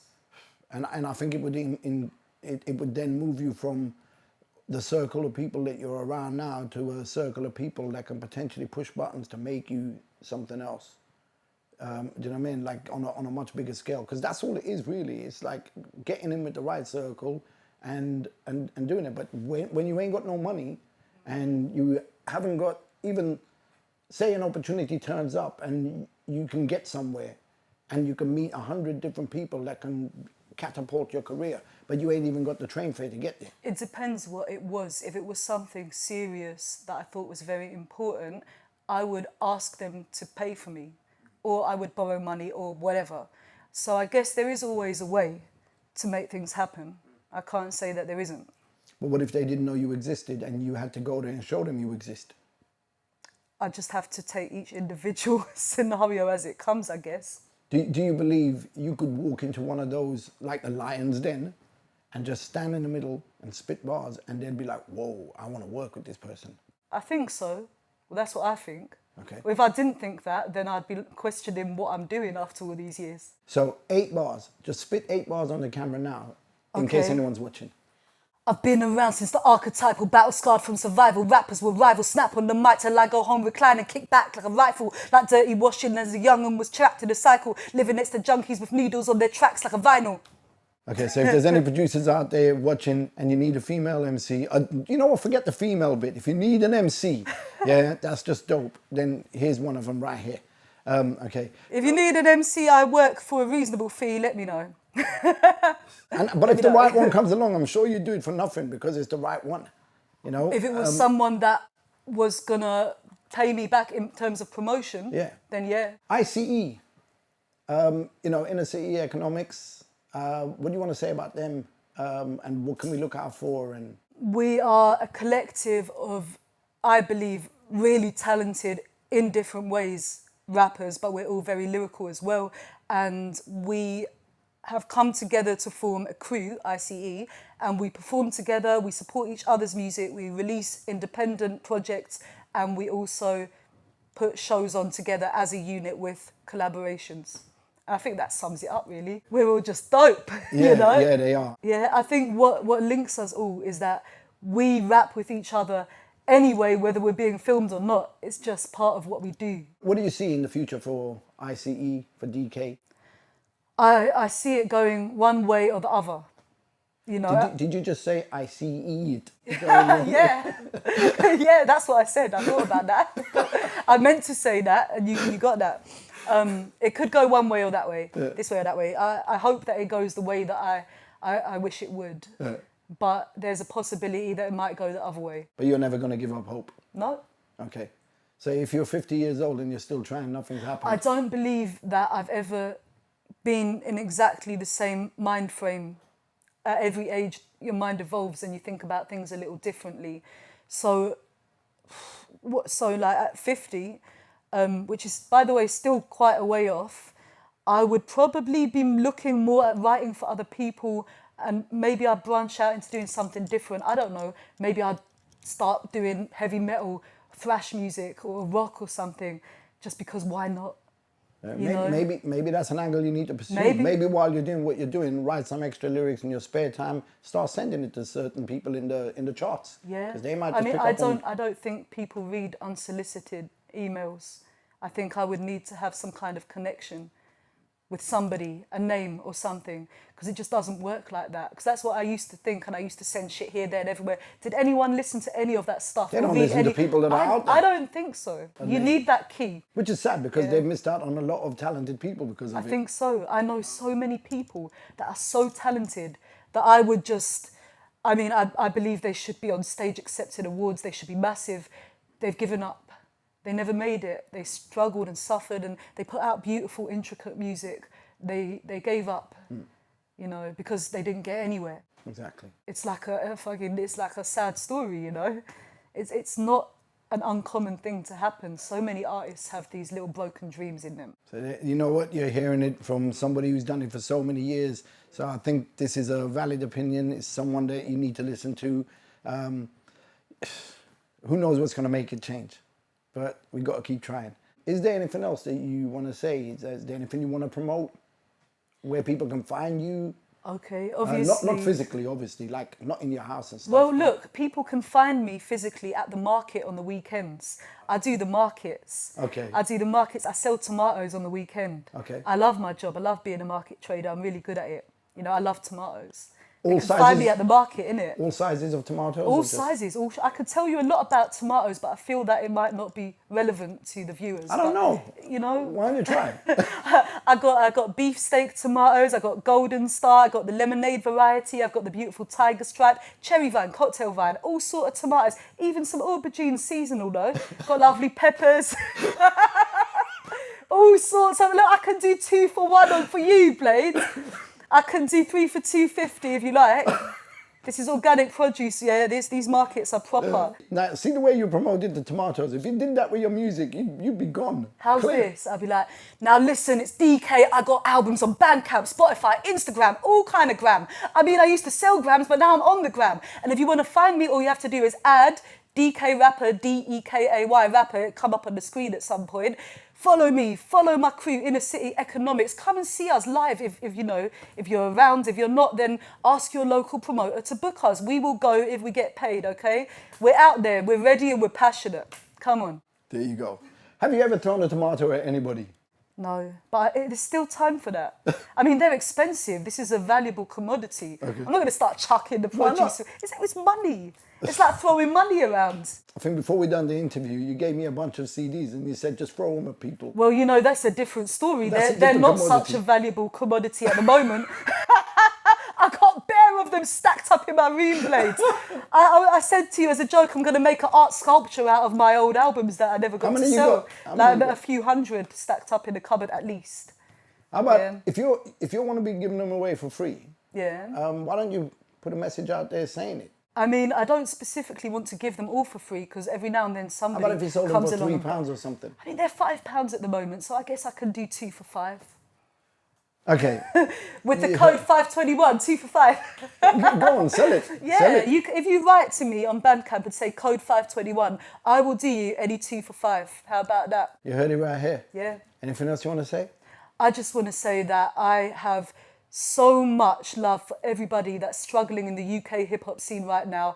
And I think it would it would then move you from the circle of people that you're around now to a circle of people that can potentially push buttons to make you something else. Do you know what I mean? Like on a much bigger scale, because that's all it is really. It's like getting in with the right circle and doing it. But when you ain't got no money and you haven't got even, say an opportunity turns up and you can get somewhere and you can meet 100 different people that can catapult your career, but you ain't even got the train fare to get there. It depends what it was. If it was something serious that I thought was very important, I would ask them to pay for me, or I would borrow money or whatever. So I guess there is always a way to make things happen. I can't say that there isn't. But what if they didn't know you existed and you had to go there and show them you exist? I just have to take each individual scenario as it comes, I guess. Do you believe you could walk into one of those, like the Lion's Den, and just stand in the middle and spit bars and they'd be like, whoa, I want to work with this person? I think so. Well, that's what I think. Okay. If I didn't think that, then I'd be questioning what I'm doing after all these years. So 8 bars, just spit 8 bars on the camera now, in case anyone's watching. I've been around since the archetypal, battle scarred from survival. Rappers will rival, snap on the mic till I go home, recline and kick back like a rifle. Like dirty washing as a young'un was trapped in a cycle, living next to junkies with needles on their tracks like a vinyl. Okay, so if there's any producers out there watching and you need a female MC, you know what, forget the female bit. If you need an MC, yeah, that's just dope, then here's one of them right here. Okay. If you need an MC, I work for a reasonable fee, let me know. But if the right one comes along, I'm sure you do it for nothing because it's the right one, you know? If it was someone that was gonna pay me back in terms of promotion, then yeah. I.C.E, inner city economics, what do you want to say about them and what can we look out for? And we are a collective of, I believe, really talented in different ways rappers, but we're all very lyrical as well. And we have come together to form a crew, I.C.E, and we perform together, we support each other's music, we release independent projects, and we also put shows on together as a unit with collaborations. And I think that sums it up, really. We're all just dope, yeah, you know? Yeah, they are. Yeah, I think what links us all is that we rap with each other anyway, whether we're being filmed or not. It's just part of what we do. What do you see in the future for I.C.E, for Dekay? I see it going one way or the other. You know. Did you just say I.C.E it? Yeah, yeah, that's what I said. I thought about that. I meant to say that, and you got that. It could go one way or that way, this way or that way. I hope that it goes the way that I wish it would. But there's a possibility that it might go the other way. But you're never going to give up hope? No. Okay. So if you're 50 years old and you're still trying, nothing's happened? I don't believe that I've ever been in exactly the same mind frame. At every age, your mind evolves and you think about things a little differently. So like at 50, which is, by the way, still quite a way off, I would probably be looking more at writing for other people, and maybe I'd branch out into doing something different. I don't know. Maybe I'd start doing heavy metal, thrash music or rock or something, just because why not? Maybe that's an angle you need to pursue. Maybe while you're doing what you're doing, write some extra lyrics in your spare time. Start sending it to certain people in the charts. Yeah, because they might. I don't think people read unsolicited emails. I think I would need to have some kind of connection with somebody, a name or something, because it just doesn't work like that. Because that's what I used to think, and I used to send shit here, there, and everywhere. Did anyone listen to any of that stuff? They don't listen to people that are out there. I don't think so. You need that key. Which is sad, because they've missed out on a lot of talented people because of it. I think so. I know so many people that are so talented that I would just... I mean, I believe they should be on stage accepted awards. They should be massive. They've given up. They never made it. They struggled and suffered, and they put out beautiful, intricate music. They gave up, you know, because they didn't get anywhere. Exactly. It's like it's like a sad story, you know. It's not an uncommon thing to happen. So many artists have these little broken dreams in them. So you know what? You're hearing it from somebody who's done it for so many years. So I think this is a valid opinion. It's someone that you need to listen to. Who knows what's going to make it change? But we got to keep trying. Is there anything else that you want to say? Is there anything you want to promote? Where people can find you? Okay, obviously. Not physically, obviously, like not in your house and stuff. Well, look, people can find me physically at the market on the weekends. I do the markets. Okay. I do the markets. I sell tomatoes on the weekend. Okay. I love my job. I love being a market trader. I'm really good at it. You know, I love tomatoes. All you can sizes, find me at the market, innit? All sizes of tomatoes? All sizes. I could tell you a lot about tomatoes, but I feel that it might not be relevant to the viewers. I don't know. You know? Why don't you try? I got beefsteak tomatoes, I got golden star, I got the lemonade variety, I've got the beautiful tiger stripe, cherry vine, cocktail vine, all sort of tomatoes, even some aubergine seasonal though. Got lovely peppers. All sorts of, look, I can do 2 for 1 on for you, Blades. I can do 3 for 250 if you like. This is organic produce, yeah. These markets are proper. Now, see the way you promoted the tomatoes. If you did that with your music, you'd be gone. How's this? I'd be like, now listen, it's Dekay. I got albums on Bandcamp, Spotify, Instagram, all kind of gram. I mean, I used to sell grams, but now I'm on the gram. And if you want to find me, all you have to do is add Dekay Rapper, Dekay Rapper. It'll come up on the screen at some point. Follow me, follow my crew, Inner City Economics. Come and see us live if you know, if you're around. If you're not, then ask your local promoter to book us. We will go if we get paid, okay? We're out there, we're ready and we're passionate. Come on. There you go. Have you ever thrown a tomato at anybody? No, but there's still time for that. I mean, they're expensive. This is a valuable commodity. Okay. I'm not going to start chucking the produce. It's money. It's like throwing money around. I think before we done the interview, you gave me a bunch of CDs and you said just throw them at people. Well, you know, that's a different story. They're not such a valuable commodity at the moment. I got bare of them stacked up in my room, Blades. I said to you as a joke, I'm going to make an art sculpture out of my old albums that I never got to sell. Like a few hundred stacked up in the cupboard at least. How about if you want to be giving them away for free? Yeah. Why don't you put a message out there saying it? I mean, I don't specifically want to give them all for free because every now and then somebody comes along. How about if you sold them for £3 or something? I mean, they're £5 at the moment, so I guess I can do 2 for 5. Okay. With the code 521, 2 for 5. Go on, sell it. Yeah, sell it. If you write to me on Bandcamp and say code 521, I will do you any 2 for 5. How about that? You heard it right here. Yeah. Anything else you want to say? I just want to say that I have so much love for everybody that's struggling in the UK hip-hop scene right now.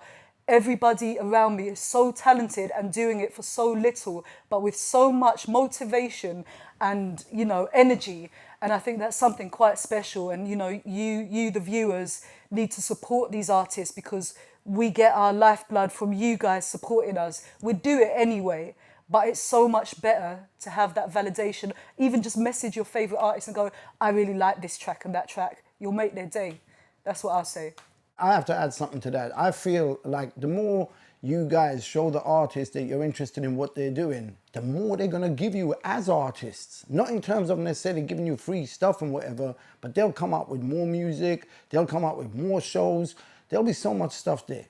everybody around me is so talented and doing it for so little, but with so much motivation and, you know, energy. And I think that's something quite special. And, you know, you, the viewers, need to support these artists because we get our lifeblood from you guys supporting us. We do it anyway, but it's so much better to have that validation. Even just message your favourite artist and go, I really like this track and that track. You'll make their day. That's what I'll say. I have to add something to that. I feel like the more you guys show the artists that you're interested in what they're doing, the more they're going to give you as artists. Not in terms of necessarily giving you free stuff and whatever, but they'll come up with more music, they'll come up with more shows. There'll be so much stuff there.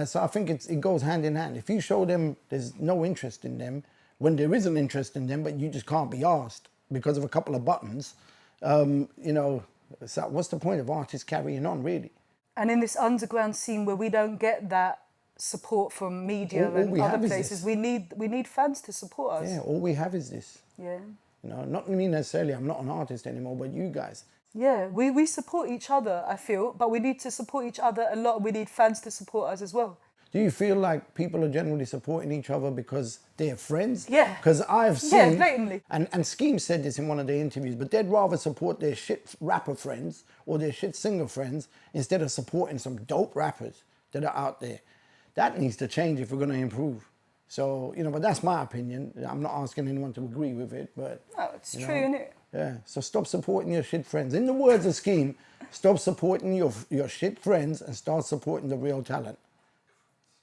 So I think it goes hand in hand. If you show them there's no interest in them, when there is an interest in them, but you just can't be asked because of a couple of buttons, you know, so what's the point of artists carrying on, really? And in this underground scene where we don't get that support from media and other places, we need fans to support us. Yeah, all we have is this. Yeah. You know, not me necessarily, I'm not an artist anymore, but you guys. Yeah, we support each other, I feel, but we need to support each other a lot. We need fans to support us as well. Do you feel like people are generally supporting each other because they're friends? Yeah. Because I've seen... Yeah, blatantly. And Scheme said this in one of their interviews, but they'd rather support their shit rapper friends or their shit singer friends instead of supporting some dope rappers that are out there. That needs to change if we're going to improve. So, you know, but that's my opinion. I'm not asking anyone to agree with it, but... No, it's true, isn't it? Yeah, so stop supporting your shit friends. In the words of Scheme, stop supporting your shit friends and start supporting the real talent.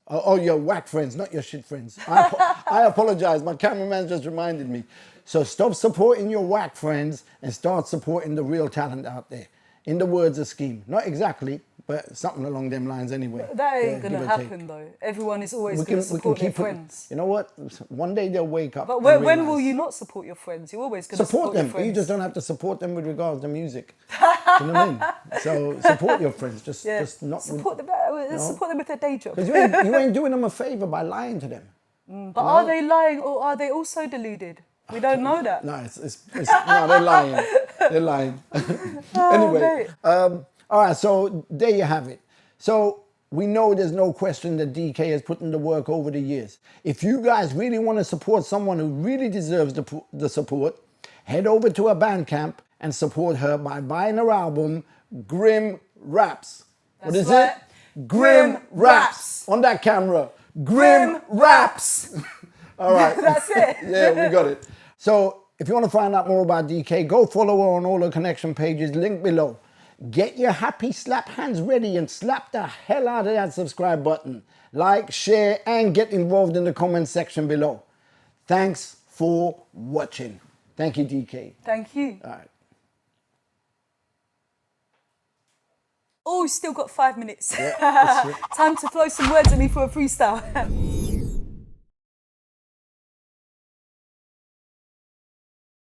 Oh, your whack friends, not your shit friends. I apologize, my cameraman just reminded me. So stop supporting your whack friends and start supporting the real talent out there. In the words of Scheme. Not exactly, but something along them lines anyway. That ain't going to happen though. Everyone is always going to support their friends. You know what? One day they'll wake up. But when will you not support your friends? You're always going to support them. Your friends. You just don't have to support them with regards to music. You know what I mean? So support your friends. Just not support them. Support them with their day job. Because you ain't doing them a favour by lying to them. But are they lying or are they also deluded? We don't know that. No, no, they're lying. They're lying. Anyway, all right, so there you have it. So we know there's no question that Dekay has put in the work over the years. If you guys really want to support someone who really deserves the support, head over to her Bandcamp and support her by buying her album, GRIMM RAPS. What is it? GRIMM RAPS. On that camera. GRIMM RAPS. All right. That's it. Yeah, we got it. So if you want to find out more about Dekay, go follow her on all her connection pages, link below. Get your happy slap hands ready and slap the hell out of that subscribe button. Like, share, and get involved in the comment section below. Thanks for watching. Thank you, Dekay. Thank you. All right. Oh, still got 5 minutes. Yeah, Time to throw some words at me for a freestyle.